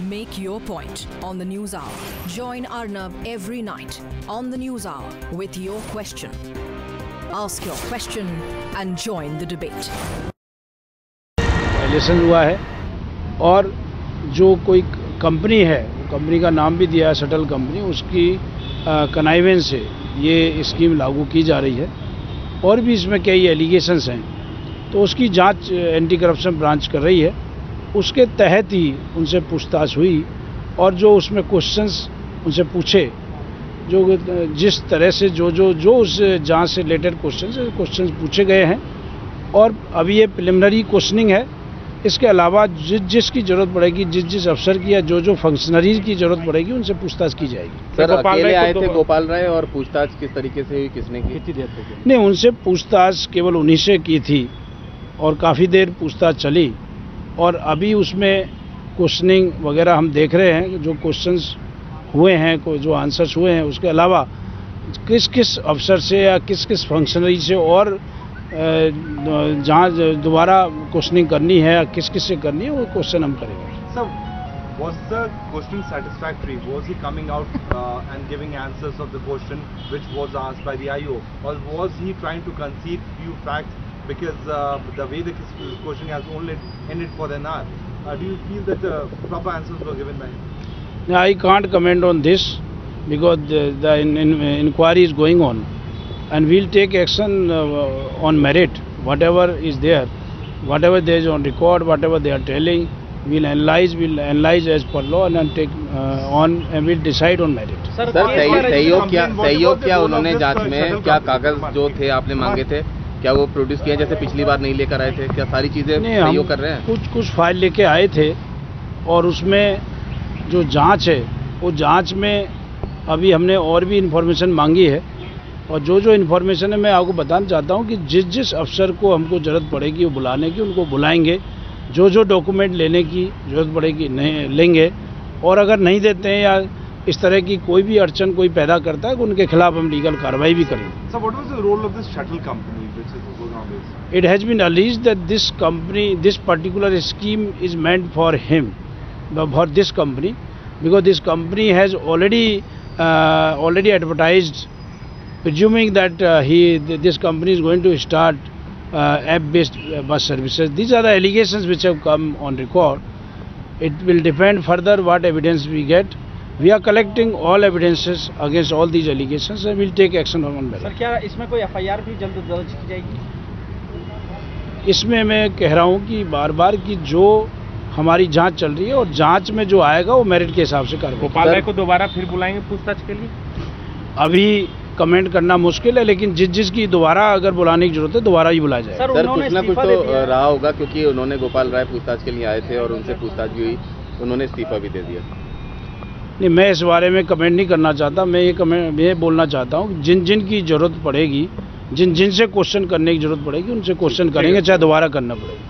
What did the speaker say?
Make your point on the News Hour. Join Arnab every night on the News Hour with your question. Ask your question and join the debate. Violation हुआ है और जो कोई company है, company का नाम भी दिया है शटल कंपनी, उसकी कनाइवेंस से ये स्कीम लागू की जा रही है और भी इसमें कई एलिगेशंस हैं, तो उसकी जांच एंटी करप्शन ब्रांच कर रही है। उसके तहत ही उनसे पूछताछ हुई और जो उसमें क्वेश्चंस उनसे पूछे, जो जिस तरह से जो उस जांच से रिलेटेड क्वेश्चंस पूछे गए हैं, और अभी ये प्रिलिमिनरी क्वेश्चनिंग है। इसके अलावा जिसकी जरूरत पड़ेगी, जिस अफसर की या जो फंक्शनरीज की जरूरत पड़ेगी, उनसे पूछताछ की जाएगी। सर, अकेले आए थे गोपाल राय, और पूछताछ किस तरीके से हुई, किसने की? कितनी देर तक? नहीं, उनसे पूछताछ केवल उन्हीं से की थी और काफ़ी देर पूछताछ चली, और अभी उसमें क्वेश्चनिंग वगैरह हम देख रहे हैं। जो क्वेश्चंस हुए हैं, जो आंसर्स हुए हैं, उसके अलावा किस किस अफसर से या किस किस फंक्शनरी से और जहाँ दोबारा क्वेश्चनिंग करनी है या किस किस से करनी है, वो क्वेश्चन हम करेंगे। Sir, was the question satisfactory? Was he coming out and giving answers of the question which was asked by the IO, or was he trying to concede few facts because the way the question has only ended for an hour? Do you feel that proper answers were given by him? No, I can't comment on this because the inquiry is going on, and we'll take action on merit. Whatever is there is on record, whatever they are telling, we'll analyze as per law and take on, and we'll decide on merit. Sir, सहयोग क्या उन्होंने जांच में, क्या कागज जो थे आपने मांगे थे, क्या वो प्रोड्यूस किया जैसे पिछली बार नहीं लेकर आए थे? क्या सारी चीजें सहयोग कर रहे हैं? कुछ फाइल लेके आए थे, और उसमें जो जांच है, वो जांच में अभी हमने और भी इन्फॉर्मेशन मांगी है, और जो इन्फॉर्मेशन है मैं आपको बताना चाहता हूँ कि जिस अफसर को हमको ज़रूरत पड़ेगी वो बुलाने की, उनको बुलाएंगे। जो डॉक्यूमेंट लेने की ज़रूरत पड़ेगी नहीं लेंगे, और अगर नहीं देते हैं या इस तरह की कोई भी अड़चन कोई पैदा करता है, उनके खिलाफ हम लीगल कार्रवाई भी करेंगे। So what was the role of this shuttle company which is going on this? It has been alleged that this particular scheme is meant for him, for this company, because this company has already advertised, presuming that this company is going to start app-based bus services. These are the allegations which have come on record. It will depend further what evidence we get. We are collecting all evidences against all these allegations, and we'll take action on merit. Sir, क्या इसमें कोई FIR भी जल्द दर्ज की जाएगी? इसमें मैं कह रहा हूँ कि बार की जो हमारी जांच चल रही है, और जांच में जो आएगा वो मेरिट के हिसाब से कार्रवाई। गोपाल राय को दोबारा फिर बुलाएंगे पूछताछ के लिए? अभी कमेंट करना मुश्किल है, लेकिन जिसकी दोबारा अगर बुलाने की जरूरत है, दोबारा ही बुलाया जाए। सर, कुछ ना कुछ तो रहा होगा, क्योंकि उन्होंने गोपाल राय पूछताछ के लिए आए थे और उनसे पूछताछ भी हुई, उन्होंने इस्तीफा भी दे दिया। नहीं, मैं इस बारे में कमेंट नहीं करना चाहता। मैं ये बोलना चाहता हूँ, जिन की जरूरत पड़ेगी, जिन से क्वेश्चन करने की जरूरत पड़ेगी, उनसे क्वेश्चन करेंगे, चाहे दोबारा करना पड़ेगा।